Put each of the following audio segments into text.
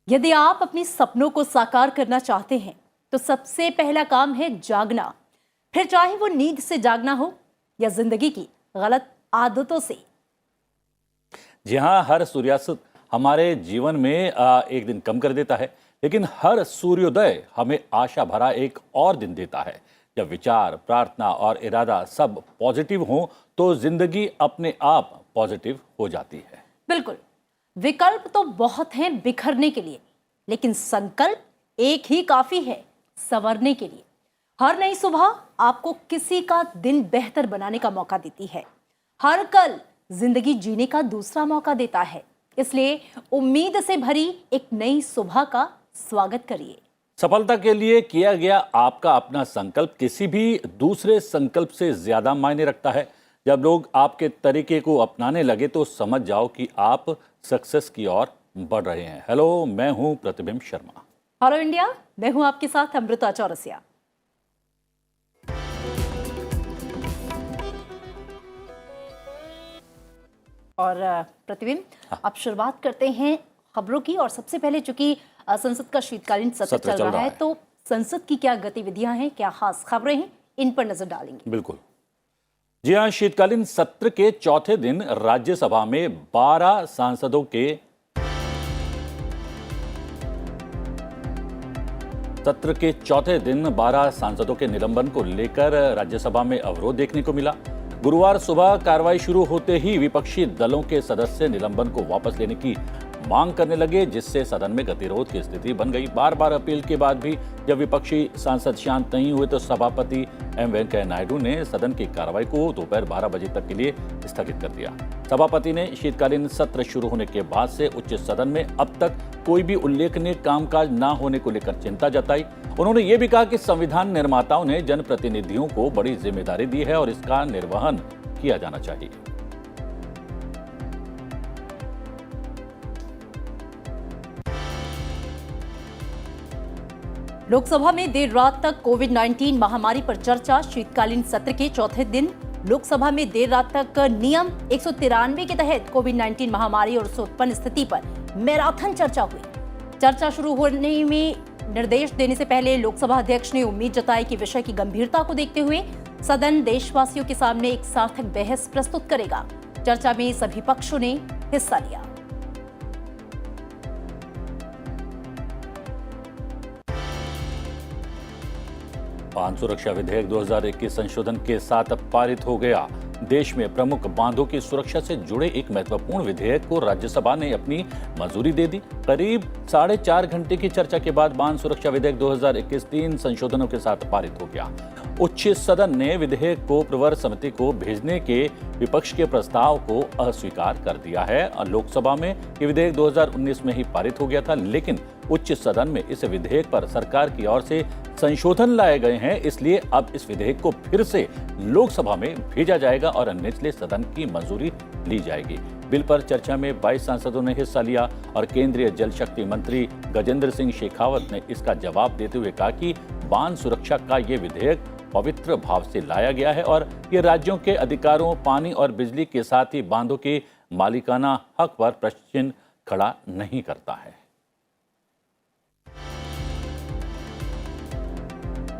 यदि आप अपने सपनों को साकार करना चाहते हैं तो सबसे पहला काम है जागना। फिर चाहे वो नींद से जागना हो या जिंदगी की गलत आदतों से। जी हाँ, हर सूर्यास्त हमारे जीवन में एक दिन कम कर देता है, लेकिन हर सूर्योदय हमें आशा भरा एक और दिन देता है। जब विचार, प्रार्थना और इरादा सब पॉजिटिव हो तो जिंदगी अपने आप पॉजिटिव हो जाती है। बिल्कुल, विकल्प तो बहुत हैं बिखरने के लिए, लेकिन संकल्प एक ही काफी है संवरने के लिए। हर नई सुबह आपको किसी का दिन बेहतर बनाने का मौका देती है। हर कल जिंदगी जीने का दूसरा मौका देता है। इसलिए उम्मीद से भरी एक नई सुबह का स्वागत करिए। सफलता के लिए किया गया आपका अपना संकल्प किसी भी दूसरे संकल्प से ज्यादा मायने रखता है। जब लोग आपके तरीके को अपनाने लगे तो समझ जाओ कि आप सक्सेस की ओर बढ़ रहे हैं। हेलो, मैं हूं प्रतिबिंब शर्मा। हेलो इंडिया, मैं हूं आपके साथ अमृता चौरसिया। और प्रतिबिंब, आप शुरुआत करते हैं खबरों की। और सबसे पहले चूंकि संसद का शीतकालीन सत्र चल रहा है, तो संसद की क्या गतिविधियां हैं, क्या खास खबरें हैं, इन पर नजर डालेंगे। बिल्कुल, जी हाँ, शीतकालीन सत्र के चौथे दिन राज्यसभा में 12 सांसदों के सत्र के चौथे दिन 12 सांसदों के निलंबन को लेकर राज्यसभा में अवरोध देखने को मिला। गुरुवार सुबह कार्रवाई शुरू होते ही विपक्षी दलों के सदस्य निलंबन को वापस लेने की मांग करने लगे, जिससे सदन में गतिरोध की स्थिति बन गई। बार बार अपील के बाद भी जब विपक्षी सांसद शांत नहीं हुए तो सभापति एम वेंकैया नायडू ने सदन की कार्रवाई को दोपहर 12 बजे तक के लिए स्थगित कर दिया। सभापति ने शीतकालीन सत्र शुरू होने के बाद से उच्च सदन में अब तक कोई भी उल्लेखनीय कामकाज न होने को लेकर चिंता जताई। उन्होंने ये भी कहा कि संविधान निर्माताओं ने जनप्रतिनिधियों को बड़ी जिम्मेदारी दी है और इसका निर्वहन किया जाना चाहिए। लोकसभा में देर रात तक कोविड-19 महामारी पर चर्चा। शीतकालीन सत्र के चौथे दिन लोकसभा में देर रात तक नियम 193 के तहत कोविड-19 महामारी और उससे उत्पन्न स्थिति पर मैराथन चर्चा हुई। चर्चा शुरू होने में निर्देश देने से पहले लोकसभा अध्यक्ष ने उम्मीद जताई कि विषय की गंभीरता को देखते हुए सदन देशवासियों के सामने एक सार्थक बहस प्रस्तुत करेगा। चर्चा में सभी पक्षों ने हिस्सा लिया। बांध सुरक्षा विधेयक 2021 संशोधन के साथ पारित हो गया। देश में प्रमुख बांधों की सुरक्षा से जुड़े एक महत्वपूर्ण विधेयक को राज्यसभा ने अपनी मंजूरी दे दी। करीब 4.5 घंटे की चर्चा के बाद बांध सुरक्षा विधेयक 2021 3 संशोधनों के साथ पारित हो गया। उच्च सदन ने विधेयक को प्रवर समिति को भेजने के विपक्ष के प्रस्ताव को अस्वीकार कर दिया है। लोकसभा में ये विधेयक 2019 में ही पारित हो गया था, लेकिन उच्च सदन में इस विधेयक पर सरकार की ओर से संशोधन लाए गए हैं। इसलिए अब इस विधेयक को फिर से लोकसभा में भेजा जाएगा और निचले सदन की मंजूरी ली जाएगी। बिल पर चर्चा में 22 सांसदों ने हिस्सा लिया और केंद्रीय जल शक्ति मंत्री गजेंद्र सिंह शेखावत ने इसका जवाब देते हुए कहा कि बांध सुरक्षा का ये विधेयक पवित्र भाव से लाया गया है और ये राज्यों के अधिकारों, पानी और बिजली के साथ ही बांधों के मालिकाना हक पर प्रश्न चिन्ह खड़ा नहीं करता है।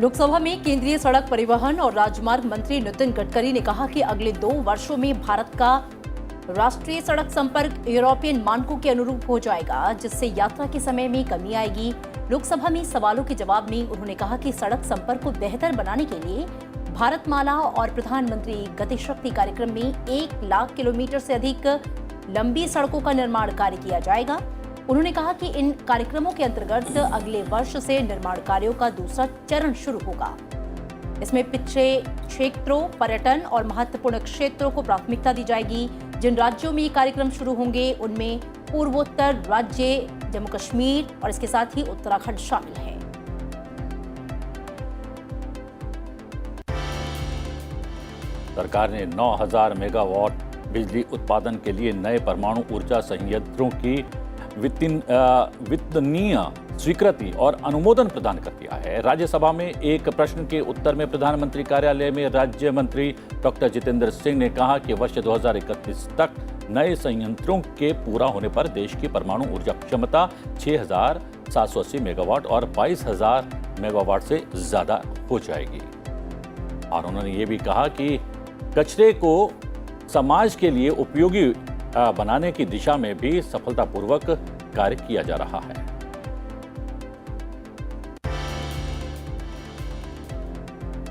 लोकसभा में केंद्रीय सड़क परिवहन और राजमार्ग मंत्री नितिन गडकरी ने कहा कि अगले 2 वर्षों में भारत का राष्ट्रीय सड़क संपर्क यूरोपियन मानकों के अनुरूप हो जाएगा, जिससे यात्रा के समय में कमी आएगी। लोकसभा में सवालों के जवाब में उन्होंने कहा कि सड़क संपर्क को बेहतर बनाने के लिए भारतमाला और प्रधानमंत्री गति शक्ति कार्यक्रम में 1 लाख किलोमीटर से अधिक लंबी सड़कों का निर्माण कार्य किया जाएगा। उन्होंने कहा कि इन कार्यक्रमों के अंतर्गत अगले वर्ष से निर्माण कार्यों का दूसरा चरण शुरू होगा। इसमें पिछड़े क्षेत्रों, पर्यटन और महत्वपूर्ण क्षेत्रों को प्राथमिकता दी जाएगी। जिन राज्यों में ये कार्यक्रम शुरू होंगे उनमें पूर्वोत्तर राज्य, जम्मू कश्मीर और इसके साथ ही उत्तराखंड शामिल है। सरकार ने 9000 मेगावाट बिजली उत्पादन के लिए नए परमाणु ऊर्जा संयंत्रों की वित्तीय स्वीकृति और अनुमोदन प्रदान कर दिया है। राज्यसभा में एक प्रश्न के उत्तर में प्रधानमंत्री कार्यालय में राज्य मंत्री डॉक्टर जितेंद्र सिंह ने कहा कि वर्ष 2031 तक नए संयंत्रों के पूरा होने पर देश की परमाणु ऊर्जा क्षमता 6,780 मेगावाट और 22,000 मेगावाट से ज्यादा हो जाएगी। और उन्होंने ये भी कहा कि कचरे को समाज के लिए उपयोगी बनाने की दिशा में भी सफलतापूर्वक कार्य किया जा रहा है।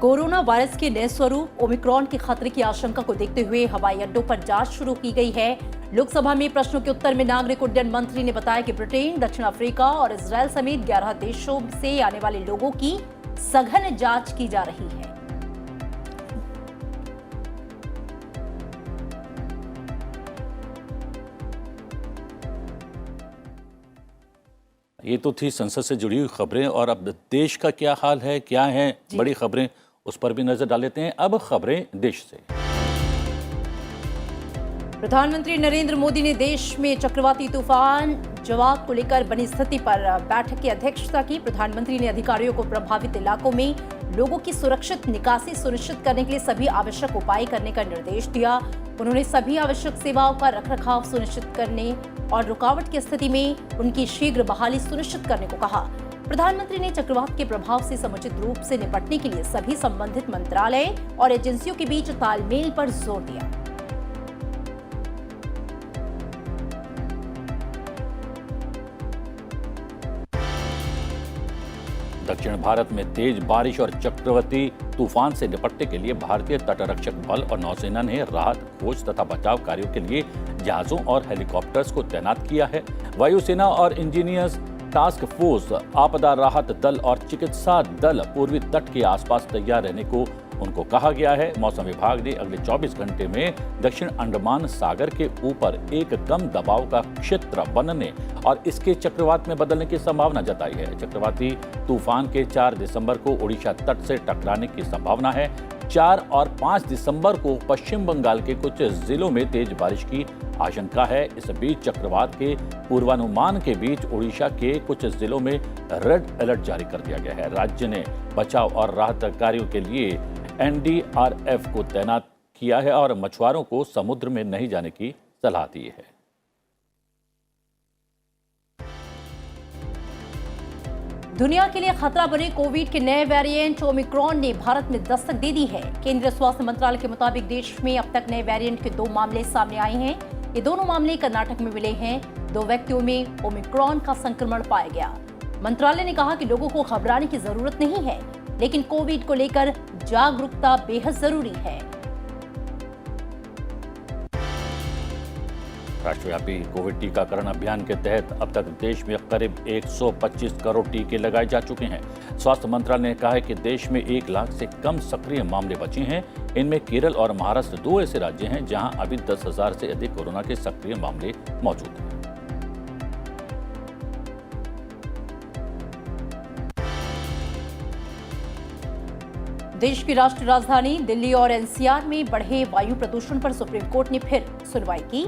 कोरोना वायरस के नए स्वरूप ओमिक्रॉन के खतरे की आशंका को देखते हुए हवाई अड्डों पर जांच शुरू की गई है। लोकसभा में प्रश्नों के उत्तर में नागरिक उड्डयन मंत्री ने बताया कि ब्रिटेन, दक्षिण अफ्रीका और इजरायल समेत 11 देशों से आने वाले लोगों की सघन जांच की जा रही है। ये तो थी संसद से जुड़ी हुई खबरें, और अब देश का क्या हाल है, क्या है बड़ी खबरें, उस पर भी नजर डाल लेते हैं। अब खबरें देश से। प्रधानमंत्री नरेंद्र मोदी ने देश में चक्रवाती तूफान जवाब को लेकर बनी स्थिति पर बैठक की अध्यक्षता की। प्रधानमंत्री ने अधिकारियों को प्रभावित इलाकों में लोगों की सुरक्षित निकासी सुनिश्चित करने के लिए सभी आवश्यक उपाय करने का निर्देश दिया। उन्होंने सभी आवश्यक सेवाओं का रखरखाव सुनिश्चित करने और रुकावट की स्थिति में उनकी शीघ्र बहाली सुनिश्चित करने को कहा। प्रधानमंत्री ने चक्रवात के प्रभाव से समुचित रूप से निपटने के लिए सभी संबंधित मंत्रालय और एजेंसियों के बीच तालमेल पर जोर दिया। दक्षिण भारत में तेज बारिश और चक्रवाती तूफान से निपटने के लिए भारतीय तटरक्षक बल और नौसेना ने राहत, खोज तथा बचाव कार्यों के लिए जहाजों और हेलीकॉप्टर्स को तैनात किया है। वायुसेना और इंजीनियर्स टास्क फोर्स, आपदा राहत दल और चिकित्सा दल पूर्वी तट के आसपास तैयार रहने को उनको कहा गया है। मौसम विभाग ने अगले 24 घंटे में दक्षिण अंडमान सागर के ऊपर एक कम दबाव का क्षेत्र बनने और इसके चक्रवात में बदलने की संभावना जताई है। चक्रवाती तूफान के 4 दिसंबर को ओडिशा तट से टकराने की संभावना है। 4 और 5 दिसंबर को पश्चिम बंगाल के कुछ जिलों में तेज बारिश की आशंका है। इस बीच चक्रवात के पूर्वानुमान के बीच ओडिशा के कुछ जिलों में रेड अलर्ट जारी कर दिया गया है। राज्य ने बचाव और राहत कार्यों के लिए एनडीआरएफ को तैनात किया है और मछुआरों को समुद्र में नहीं जाने की सलाह दी है। दुनिया के लिए खतरा बने कोविड के नए वेरिएंट ओमिक्रॉन ने भारत में दस्तक दे दी है। केंद्रीय स्वास्थ्य मंत्रालय के मुताबिक देश में अब तक नए वेरिएंट के 2 मामले सामने आए हैं। ये दोनों मामले कर्नाटक में मिले हैं। 2 व्यक्तियों में ओमिक्रॉन का संक्रमण पाया गया। मंत्रालय ने कहा कि लोगों को घबराने की जरूरत नहीं है, लेकिन कोविड को लेकर जागरूकता बेहद जरूरी है। राष्ट्रव्यापी कोविड टीकाकरण अभियान के तहत अब तक देश में करीब 125 करोड़ टीके लगाए जा चुके हैं। स्वास्थ्य मंत्रालय ने कहा है कि देश में 1 लाख से कम सक्रिय मामले बचे हैं। इनमें केरल और महाराष्ट्र 2 ऐसे राज्य हैं जहां अभी 10,000 से अधिक कोरोना के सक्रिय मामले मौजूद हैं। देश की राष्ट्रीय राजधानी दिल्ली और एनसीआर में बढ़े वायु प्रदूषण पर सुप्रीम कोर्ट ने फिर सुनवाई की।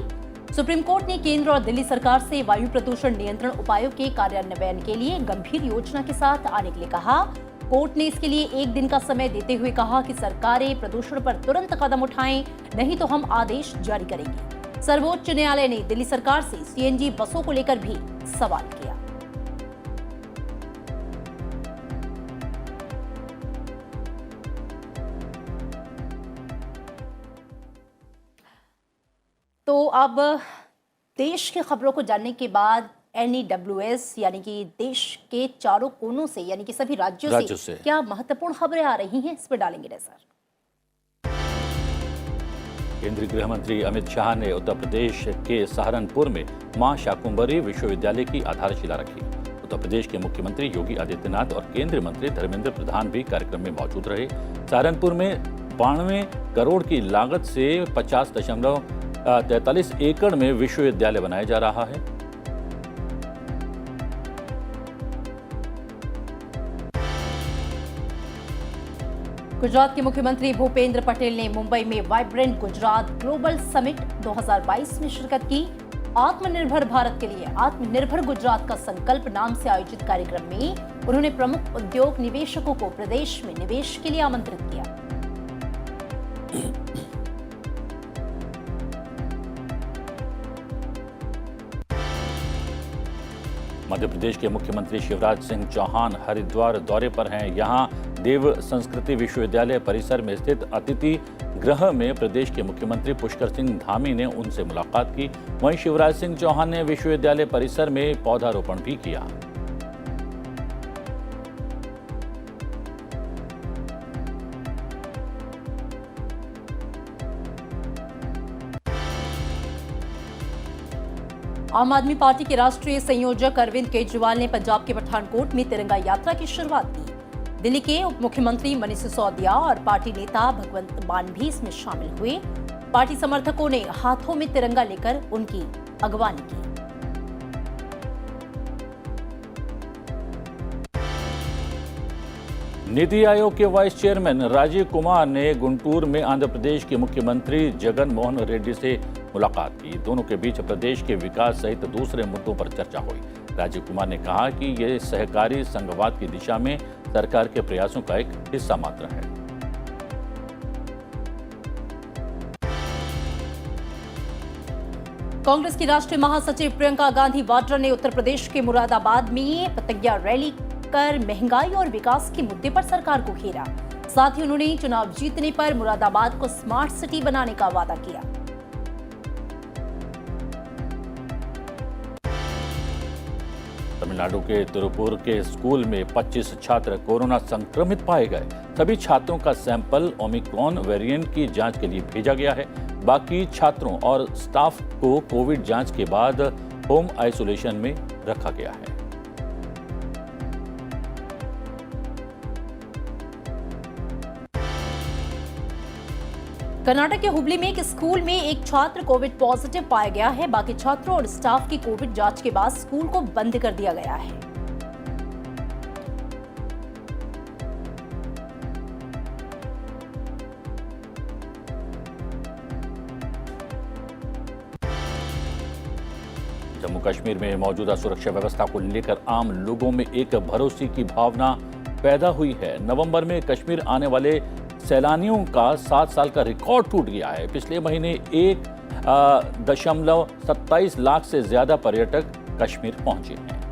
सुप्रीम कोर्ट ने केंद्र और दिल्ली सरकार से वायु प्रदूषण नियंत्रण उपायों के कार्यान्वयन के लिए गंभीर योजना के साथ आने के लिए कहा। कोर्ट ने इसके लिए 1 दिन का समय देते हुए कहा कि सरकारें प्रदूषण पर तुरंत कदम उठाएं, नहीं तो हम आदेश जारी करेंगे। सर्वोच्च न्यायालय ने दिल्ली सरकार से सीएनजी बसों को लेकर भी सवाल किया। तो अब देश की खबरों को जानने के बाद NEWS यानी कि देश के चारों कोनों से यानी कि सभी राज्यों से क्या महत्वपूर्ण खबरें आ रही हैं, इस पर डालेंगे नजर। केंद्रीय गृह मंत्री अमित शाह ने उत्तर प्रदेश के सहारनपुर में मां शाकुंभरी विश्वविद्यालय की आधारशिला रखी। उत्तर प्रदेश के मुख्यमंत्री योगी आदित्यनाथ और केंद्रीय मंत्री धर्मेंद्र प्रधान भी कार्यक्रम में मौजूद रहे। सहारनपुर में 92 करोड़ की लागत से 50.43 एकड़ में विश्वविद्यालय बनाया जा रहा है। गुजरात के मुख्यमंत्री भूपेंद्र पटेल ने मुंबई में वाइब्रेंट गुजरात ग्लोबल समिट 2022 में शिरकत की। आत्मनिर्भर भारत के लिए आत्मनिर्भर गुजरात का संकल्प नाम से आयोजित कार्यक्रम में उन्होंने प्रमुख उद्योग निवेशकों को प्रदेश में निवेश के लिए आमंत्रित किया। मध्य प्रदेश के मुख्यमंत्री शिवराज सिंह चौहान हरिद्वार दौरे पर हैं। यहां देव संस्कृति विश्वविद्यालय परिसर में स्थित अतिथि गृह में प्रदेश के मुख्यमंत्री पुष्कर सिंह धामी ने उनसे मुलाकात की। वहीं शिवराज सिंह चौहान ने विश्वविद्यालय परिसर में पौधारोपण भी किया। आम आदमी पार्टी के राष्ट्रीय संयोजक अरविंद केजरीवाल ने पंजाब के पठानकोट में तिरंगा यात्रा की शुरुआत की। दिल्ली के उप मुख्यमंत्री मनीष सिसोदिया और पार्टी नेता भगवंत मान भी इसमें शामिल हुए। पार्टी समर्थकों ने हाथों में तिरंगा लेकर उनकी अगवानी की। नीति आयोग के वाइस चेयरमैन राजीव कुमार ने गुंटूर में आंध्र प्रदेश के मुख्यमंत्री जगन मोहन रेड्डी से मुलाकात की। दोनों के बीच प्रदेश के विकास सहित दूसरे मुद्दों पर चर्चा हुई। राजीव कुमार ने कहा कि यह सहकारी संघवाद की दिशा में सरकार के प्रयासों का एक हिस्सा मात्र है। कांग्रेस की राष्ट्रीय महासचिव प्रियंका गांधी वाड्रा ने उत्तर प्रदेश के मुरादाबाद में प्रतिज्ञा रैली कर महंगाई और विकास के मुद्दे पर सरकार को घेरा। साथ ही उन्होंने चुनाव जीतने पर मुरादाबाद को स्मार्ट सिटी बनाने का वादा किया। तमिलनाडु के तिरुपुर के स्कूल में 25 छात्र कोरोना संक्रमित पाए गए। सभी छात्रों का सैंपल ओमिक्रॉन वेरिएंट की जांच के लिए भेजा गया है। बाकी छात्रों और स्टाफ को कोविड जांच के बाद होम आइसोलेशन में रखा गया है। कर्नाटक के हुबली में एक स्कूल में एक छात्र कोविड पॉजिटिव पाया गया है। बाकी छात्रों और स्टाफ की कोविड जांच के बाद स्कूल को बंद कर दिया गया है। जम्मू कश्मीर में मौजूदा सुरक्षा व्यवस्था को लेकर आम लोगों में एक भरोसे की भावना पैदा हुई है। नवंबर में कश्मीर आने वाले सैलानियों का 7 साल का रिकॉर्ड टूट गया है। पिछले महीने 1.27 लाख से ज्यादा पर्यटक कश्मीर पहुंचे हैं।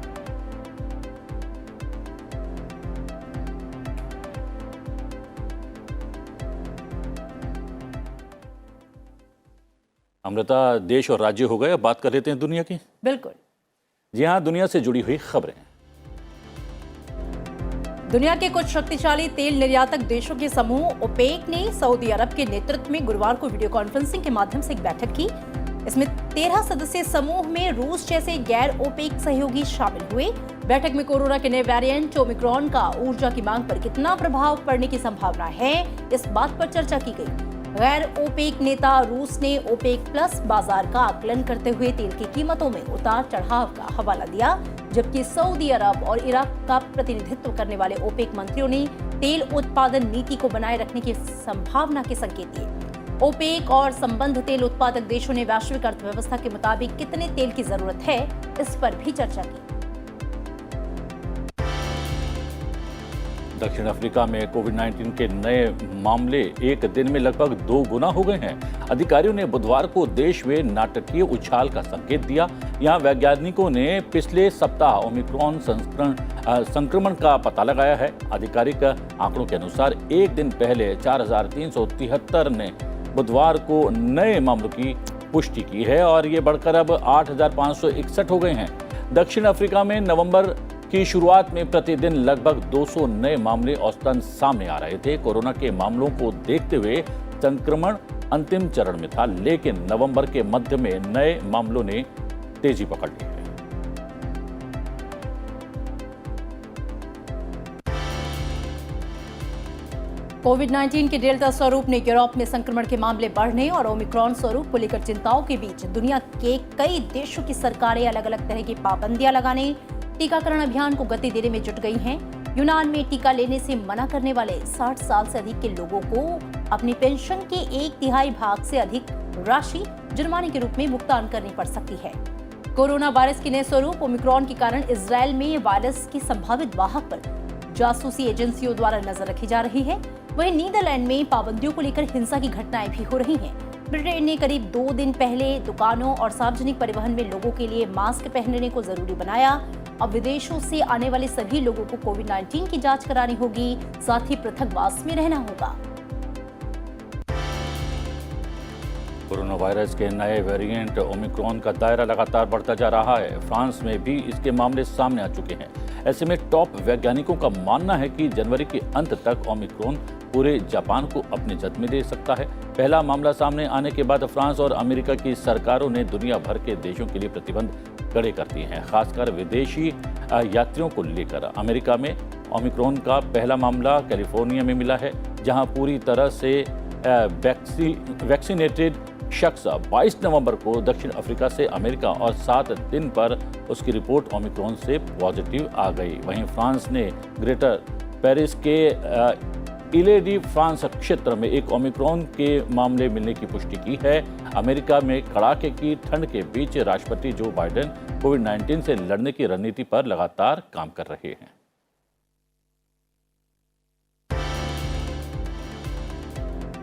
अमृता, देश और राज्य हो गए, अब बात कर लेते हैं दुनिया की। बिल्कुल। जी हां, दुनिया से जुड़ी हुई खबरें। दुनिया के कुछ शक्तिशाली तेल निर्यातक देशों के समूह ओपेक ने सऊदी अरब के नेतृत्व में गुरुवार को वीडियो कॉन्फ्रेंसिंग के माध्यम से एक बैठक की। इसमें 13 सदस्यीय समूह में रूस जैसे गैर ओपेक सहयोगी शामिल हुए। बैठक में कोरोना के नए वेरिएंट ओमिक्रॉन का ऊर्जा की मांग पर कितना प्रभाव पड़ने की संभावना है, इस बात पर चर्चा की गई। गैर ओपेक नेता रूस ने ओपेक प्लस बाजार का आकलन करते हुए तेल की कीमतों में उतार चढ़ाव का हवाला दिया, जबकि सऊदी अरब और इराक का प्रतिनिधित्व करने वाले ओपेक मंत्रियों ने तेल उत्पादन नीति को बनाए रखने की संभावना के संकेत दिए। ओपेक और संबद्ध तेल उत्पादक देशों ने वैश्विक अर्थव्यवस्था के मुताबिक कितने तेल की जरूरत है, इस पर भी चर्चा की। दक्षिण अफ्रीका में कोविड-19 के नए मामले एक दिन में लगभग 2 गुना हो गए हैं। अधिकारियों ने बुधवार को देश में नाटकीय उछाल का संकेत दिया। यहां वैज्ञानिकों ने पिछले सप्ताह ओमिक्रॉन संक्रमण का पता लगाया है। आधिकारिक आंकड़ों के अनुसार एक दिन पहले 4,373 ने बुधवार को नए मामलों की पुष्टि की है और ये बढ़कर अब 8,561 हो गए हैं। दक्षिण अफ्रीका में नवंबर की शुरुआत में प्रतिदिन लगभग 200 नए मामले औसतन सामने आ रहे थे। कोरोना के मामलों को देखते हुए संक्रमण अंतिम चरण में था, लेकिन नवंबर के मध्य में नए मामलों ने तेजी पकड़ ली है। कोविड-19 के डेल्टा स्वरूप ने यूरोप में संक्रमण के मामले बढ़ने और ओमिक्रॉन स्वरूप को लेकर चिंताओं के बीच दुनिया के कई देशों की सरकारें अलग अलग तरह की पाबंदियां लगाने, टीकाकरण अभियान को गति देने में जुट गई हैं। यूनान में टीका लेने से मना करने वाले 60 साल से अधिक के लोगों को अपनी पेंशन के 1/3 भाग से अधिक राशि जुर्माने के रूप में भुगतान करनी पड़ सकती है। कोरोना वायरस के नए स्वरूप ओमिक्रॉन के कारण इजरायल में वायरस की संभावित वाहक पर जासूसी एजेंसियों द्वारा नजर रखी जा रही है। वहीं नीदरलैंड में पाबंदियों को लेकर हिंसा की घटनाएं भी हो रही हैं। ब्रिटेन ने करीब 2 दिन पहले दुकानों और सार्वजनिक परिवहन में लोगों के लिए मास्क पहनने को जरूरी बनाया अब विदेशों से आने वाले सभी लोगों को कोविड-19 की जांच करानी होगी, साथ ही पृथकवास में रहना होगा। कोरोना वायरस के नए वेरिएंट ओमिक्रॉन का दायरा लगातार बढ़ता जा रहा है। फ्रांस में भी इसके मामले सामने आ चुके हैं। ऐसे में टॉप वैज्ञानिकों का मानना है कि जनवरी के अंत तक ओमिक्रॉन पूरे जापान को अपने जद में ले सकता है। पहला मामला सामने आने के बाद फ्रांस और अमेरिका की सरकारों ने दुनिया भर के देशों के लिए प्रतिबंध कड़े कर दिए हैं, खासकर विदेशी यात्रियों को लेकर। अमेरिका में ओमिक्रॉन का पहला मामला कैलिफोर्निया में मिला है, जहां पूरी तरह से वैक्सीनेटेड शख्स 22 नवंबर को दक्षिण अफ्रीका से अमेरिका और 7 दिन पर उसकी रिपोर्ट ओमिक्रॉन से पॉजिटिव आ गई। वहीं फ्रांस ने ग्रेटर पेरिस के इले डी फ्रांस क्षेत्र में एक ओमिक्रॉन के मामले मिलने की पुष्टि की है। अमेरिका में कड़ाके की ठंड के बीच राष्ट्रपति जो बाइडेन कोविड-19 से लड़ने की रणनीति पर लगातार काम कर रहे हैं।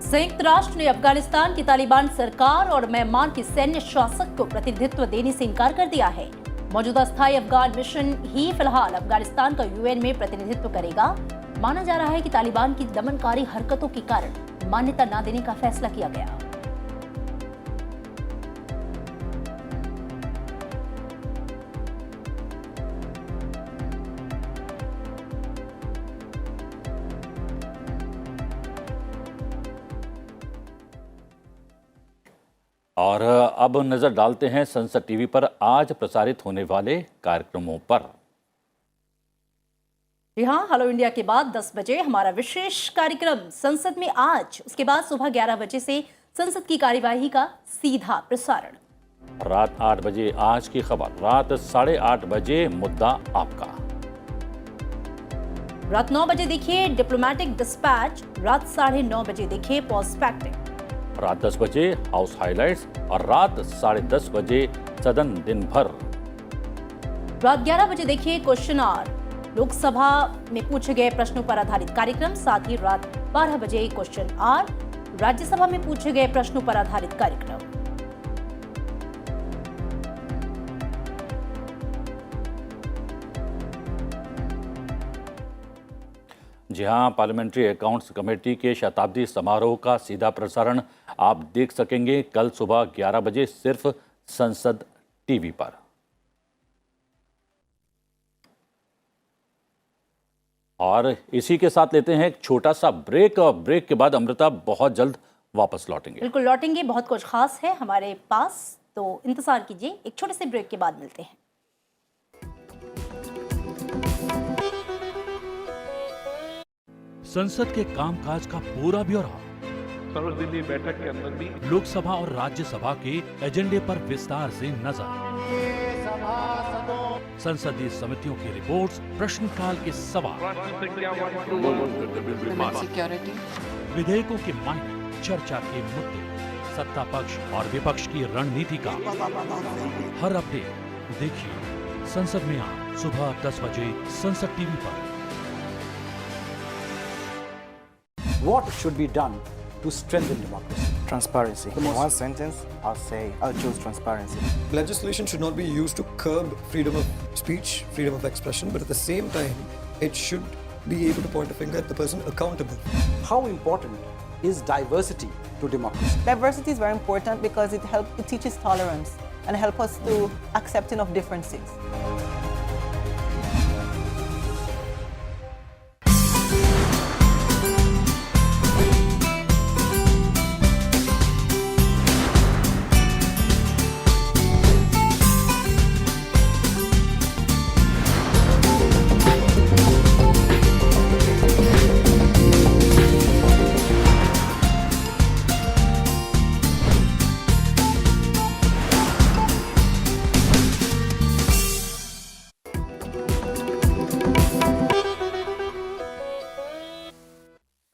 संयुक्त राष्ट्र ने अफगानिस्तान की तालिबान सरकार और म्यांमार के सैन्य शासक को प्रतिनिधित्व देने से इनकार कर दिया है। मौजूदा स्थायी अफगान मिशन ही फिलहाल अफगानिस्तान का यूएन में प्रतिनिधित्व करेगा। माना जा रहा है कि तालिबान की दमनकारी हरकतों के कारण मान्यता न देने का फैसला किया गया। और अब नजर डालते हैं संसद टीवी पर आज प्रसारित होने वाले कार्यक्रमों पर। जी हाँ, हेलो इंडिया के बाद 10 बजे हमारा विशेष कार्यक्रम संसद में आज, उसके बाद सुबह 11 बजे से संसद की कार्यवाही का सीधा प्रसारण। रात 8 बजे आज की खबर, रात 8:30 बजे मुद्दा आपका। रात 9 बजे देखिए डिप्लोमेटिक डिस्पैच, रात 9:30 बजे देखिए पर्सपेक्टिव। रात 10 बजे हाउस हाइलाइट्स और रात 10:30 बजे सदन दिन भर। रात 11 बजे देखिए क्वेश्चन आवर, लोकसभा में पूछे गए प्रश्नों पर आधारित कार्यक्रम। साथ ही रात 12 बजे क्वेश्चन आवर, राज्यसभा में पूछे गए प्रश्नों पर आधारित कार्यक्रम। जी हाँ, पार्लियामेंट्री अकाउंट्स कमेटी के शताब्दी समारोह का सीधा प्रसारण आप देख सकेंगे कल सुबह 11 बजे सिर्फ संसद टीवी पर। और इसी के साथ लेते हैं एक छोटा सा ब्रेक, और ब्रेक के बाद अमृता बहुत जल्द वापस लौटेंगे। बिल्कुल लौटेंगे, बहुत कुछ खास है हमारे पास, तो इंतजार कीजिए। एक छोटे से ब्रेक के बाद मिलते हैं। संसद के कामकाज का पूरा ब्यौरा सर्वदलीय बैठक के अंदर भी लोकसभा और राज्यसभा के एजेंडे पर विस्तार से नजर। संसदीय समितियों की रिपोर्ट्स, प्रश्नकाल के सवाल, राष्ट्र संख्या 1 सिक्योरिटी, विधेयकों के मायने, चर्चा के मुद्दे, सत्ता पक्ष और विपक्ष की रणनीति का हर अपडेट देखिए संसद में आज सुबह 10 बजे संसद टीवी पर। What should be done to strengthen democracy? Transparency. In one sentence, I'll choose transparency. Legislation should not be used to curb freedom of speech, freedom of expression, but at the same time, it should be able to point a finger at the person accountable. How important is diversity to democracy? Diversity is very important because it teaches tolerance and help us to accepting of differences.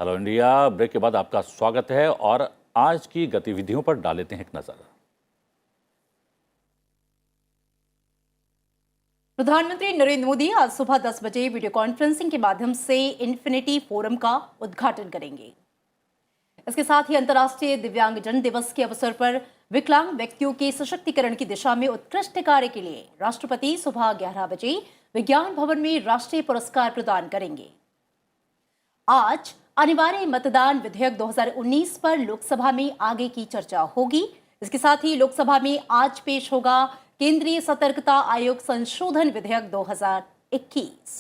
Hello India, break के बाद आपका स्वागत है और आज की गतिविधियों पर डालेते हैं एक नजर। प्रधानमंत्री नरेंद्र मोदी आज सुबह 10 बजे वीडियो कॉन्फ्रेंसिंग के माध्यम से इन्फिनिटी फोरम का उद्घाटन करेंगे। इसके साथ ही अंतर्राष्ट्रीय दिव्यांगजन दिवस के अवसर पर विकलांग व्यक्तियों के सशक्तिकरण की दिशा में उत्कृष्ट कार्य के लिए राष्ट्रपति सुबह 11 बजे विज्ञान भवन में राष्ट्रीय पुरस्कार प्रदान करेंगे। आज अनिवार्य मतदान विधेयक 2019 पर लोकसभा में आगे की चर्चा होगी। इसके साथ ही लोकसभा में आज पेश होगा केंद्रीय सतर्कता आयोग संशोधन विधेयक 2021।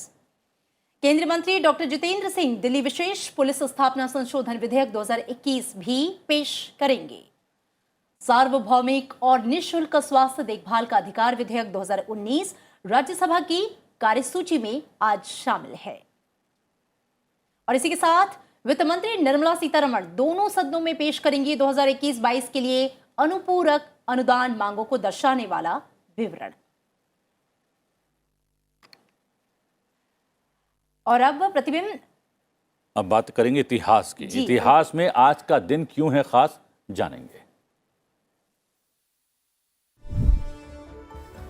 केंद्रीय मंत्री डॉक्टर जितेंद्र सिंह दिल्ली विशेष पुलिस स्थापना संशोधन विधेयक 2021 भी पेश करेंगे। सार्वभौमिक और निःशुल्क स्वास्थ्य देखभाल का अधिकार विधेयक 2019 राज्यसभा की कार्यसूची में आज शामिल है। और इसी के साथ वित्त मंत्री निर्मला सीतारमण दोनों सदनों में पेश करेंगी 2021-22 के लिए अनुपूरक अनुदान मांगों को दर्शाने वाला विवरण। और अब प्रतिबिंब, अब बात करेंगे इतिहास की। इतिहास में आज का दिन क्यों है खास, जानेंगे।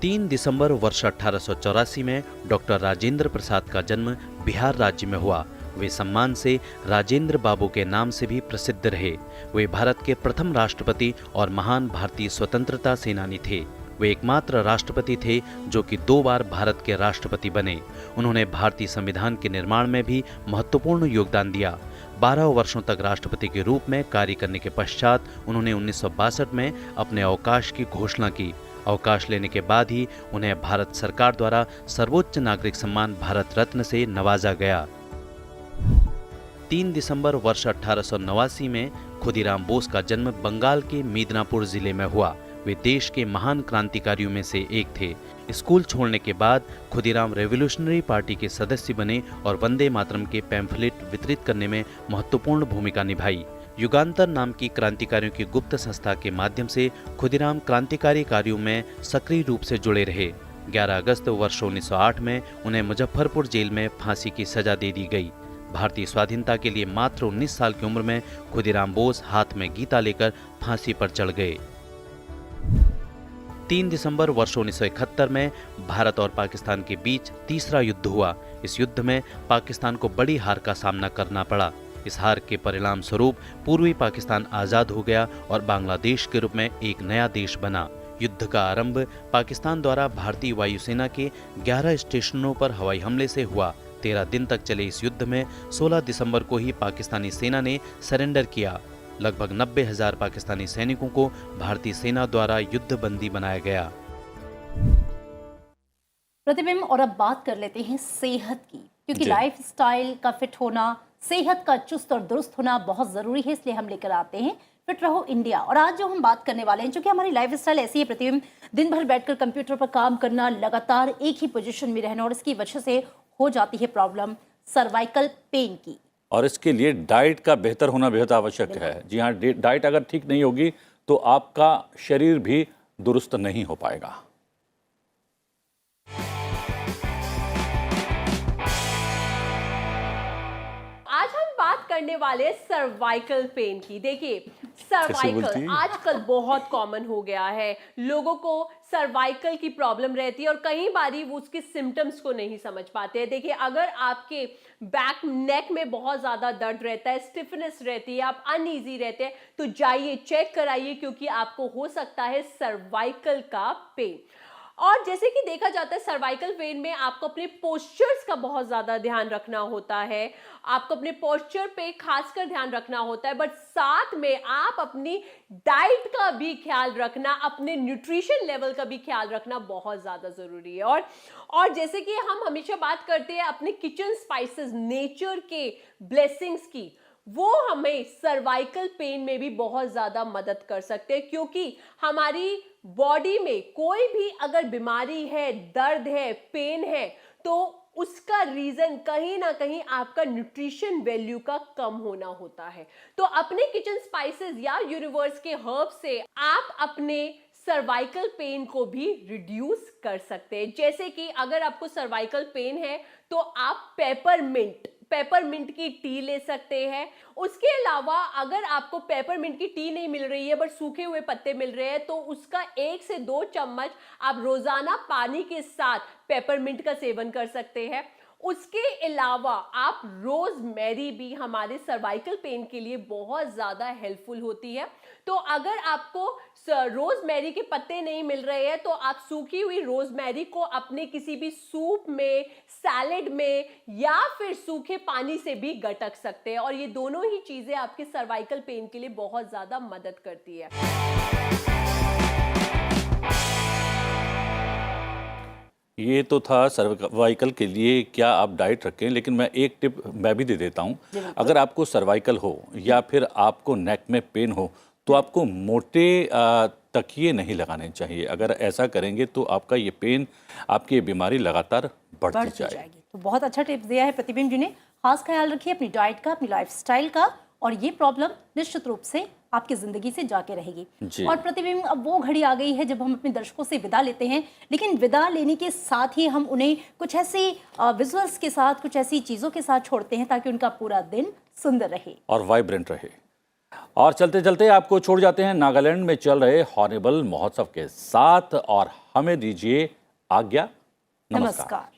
3 दिसंबर वर्ष 1884 में डॉक्टर राजेंद्र प्रसाद का जन्म बिहार राज्य में हुआ। वे सम्मान से राजेंद्र बाबू के नाम से भी प्रसिद्ध रहे। वे भारत के प्रथम राष्ट्रपति और महान भारतीय स्वतंत्रता सेनानी थे। वे एकमात्र राष्ट्रपति थे जो कि 2 बार भारत के राष्ट्रपति बने। उन्होंने भारतीय संविधान के निर्माण में भी महत्वपूर्ण योगदान दिया। 12 वर्षों तक राष्ट्रपति के रूप में कार्य करने के पश्चात उन्होंने 1962 में अपने अवकाश की घोषणा की। अवकाश लेने के बाद ही उन्हें भारत सरकार द्वारा सर्वोच्च नागरिक सम्मान भारत रत्न से नवाजा गया। 3 दिसंबर वर्ष 1889 में खुदीराम बोस का जन्म बंगाल के मिदनापुर जिले में हुआ। वे देश के महान क्रांतिकारियों में से एक थे। स्कूल छोड़ने के बाद खुदीराम रेवोल्यूशनरी पार्टी के सदस्य बने और वंदे मातरम के पैम्फलेट वितरित करने में महत्वपूर्ण भूमिका निभाई। युगांतर नाम की क्रांतिकारियों की गुप्त संस्था के माध्यम से खुदीराम क्रांतिकारी कार्यों में सक्रिय रूप से जुड़े रहे। 11 अगस्त वर्ष 1908 में उन्हें मुजफ्फरपुर जेल में फांसी की सजा दे दी गई। भारतीय स्वाधीनता के लिए मात्र 19 साल की उम्र में खुदीराम बोस हाथ में गीता लेकर फांसी पर चढ़ गए। 3 दिसंबर वर्ष 1971 में भारत और पाकिस्तान के बीच तीसरा युद्ध हुआ। इस युद्ध में पाकिस्तान को बड़ी हार का सामना करना पड़ा। इस हार के परिणाम स्वरूप पूर्वी पाकिस्तान आजाद हो गया और बांग्लादेश के रूप में एक नया देश बना। युद्ध का आरंभ पाकिस्तान द्वारा भारतीय वायुसेना के 11 स्टेशनों पर हवाई हमले से हुआ। 13 दिन तक चले इस युद्ध में 16 दिसंबर को ही पाकिस्तानी सेना ने सरेंडर किया। लगभग 90,000 पाकिस्तानी सैनिकों को भारतीय सेना द्वारा युद्ध बंदी बनाया गया। प्रतिबिंब, और अब बात कर लेते हैं सेहत की, क्योंकि लाइफस्टाइल का फिट होना, सेहत का चुस्त और दुरुस्त होना बहुत जरूरी है। इसलिए हम लेकर आते हैं फिट रहो इंडिया। और आज जो हम बात करने वाले हैं, क्योंकि हमारी लाइफस्टाइल ऐसी है प्रतिबिंब, दिन भर बैठकर कंप्यूटर पर काम करना, लगातार एक ही पोजीशन में रहना, और इसकी वजह से हो जाती है प्रॉब्लम सर्वाइकल पेन की। और इसके लिए डाइट का बेहतर होना बेहद आवश्यक है। जी हाँ, डाइट अगर ठीक नहीं होगी तो आपका शरीर भी दुरुस्त नहीं हो पाएगा। आज हम बात करने वाले सर्वाइकल पेन की। देखिए, सर्वाइकल आजकल बहुत कॉमन हो गया है। लोगों को सर्वाइकल की प्रॉब्लम रहती है और कई बारी वो उसके सिम्टम्स को नहीं समझ पाते हैं। देखिए, अगर आपके बैक नेक में बहुत ज़्यादा दर्द रहता है, स्टिफनेस रहती है, आप अनईजी रहते हैं, तो जाइए चेक कराइए, क्योंकि आपको हो सकता है सर्वाइकल का पेन। और जैसे कि देखा जाता है सर्वाइकल पेन में आपको अपने पोस्चर्स का बहुत ज़्यादा ध्यान रखना होता है। आपको अपने पोस्चर पे खासकर ध्यान रखना होता है, बट साथ में आप अपनी डाइट का भी ख्याल रखना, अपने न्यूट्रिशन लेवल का भी ख्याल रखना बहुत ज़्यादा ज़रूरी है। और जैसे कि हम हमेशा बात करते हैं अपने किचन स्पाइसेस, नेचर के ब्लेसिंग्स की, वो हमें सर्वाइकल पेन में भी बहुत ज़्यादा मदद कर सकते हैं। क्योंकि हमारी बॉडी में कोई भी अगर बीमारी है, दर्द है, पेन है, तो उसका रीजन कहीं ना कहीं आपका न्यूट्रिशन वैल्यू का कम होना होता है। तो अपने किचन स्पाइसेस या यूनिवर्स के हर्ब से आप अपने सर्वाइकल पेन को भी रिड्यूस कर सकते हैं। जैसे कि अगर आपको सर्वाइकल पेन है तो आप पेपरमिंट की टी ले सकते हैं। उसके अलावा अगर आपको पेपरमिंट की टी नहीं मिल रही है बट सूखे हुए पत्ते मिल रहे हैं, तो उसका 1 से 2 चम्मच आप रोजाना पानी के साथ पेपरमिंट का सेवन कर सकते हैं। उसके अलावा आप रोजमेरी भी हमारे सर्वाइकल पेन के लिए बहुत ज़्यादा हेल्पफुल होती है। तो अगर आपको रोजमेरी के पत्ते नहीं मिल रहे हैं तो आप सूखी हुई रोजमेरी को अपने किसी भी सूप में, सैलेड में या फिर सूखे पानी से भी गटक सकते हैं और ये दोनों ही चीज़ें आपके सर्वाइकल पेन के लिए बहुत ज़्यादा मदद करती है। ये तो था सर्वाइकल के लिए क्या आप डाइट रखें, लेकिन मैं एक टिप मैं भी दे देता हूँ। अगर आपको सर्वाइकल हो या फिर आपको नेक में पेन हो तो आपको मोटे तकिए नहीं लगाने चाहिए। अगर ऐसा करेंगे तो आपका ये पेन, आपकी ये बीमारी लगातार बढ़ती जाएगी। तो बहुत अच्छा टिप्स दिया है प्रतिबिंब जी ने। खास ख्याल रखिए अपनी डाइट का, अपनी लाइफस्टाइल का, और ये प्रॉब्लम निश्चित रूप से आपकी जिंदगी से जाके रहेगी। और प्रतिबिंब, अब वो घड़ी आ गई है जब हम अपने दर्शकों से विदा लेते हैं, लेकिन विदा लेने के साथ ही हम उन्हें कुछ ऐसी विजुअल्स के साथ, कुछ ऐसी चीज़ों के साथ छोड़ते हैं ताकि उनका पूरा दिन सुंदर रहे और वाइब्रेंट रहे। और चलते चलते आपको छोड़ जाते हैं नागालैंड में चल रहे हॉर्नबिल महोत्सव के साथ, और हमें दीजिए आज्ञा। नमस्कार।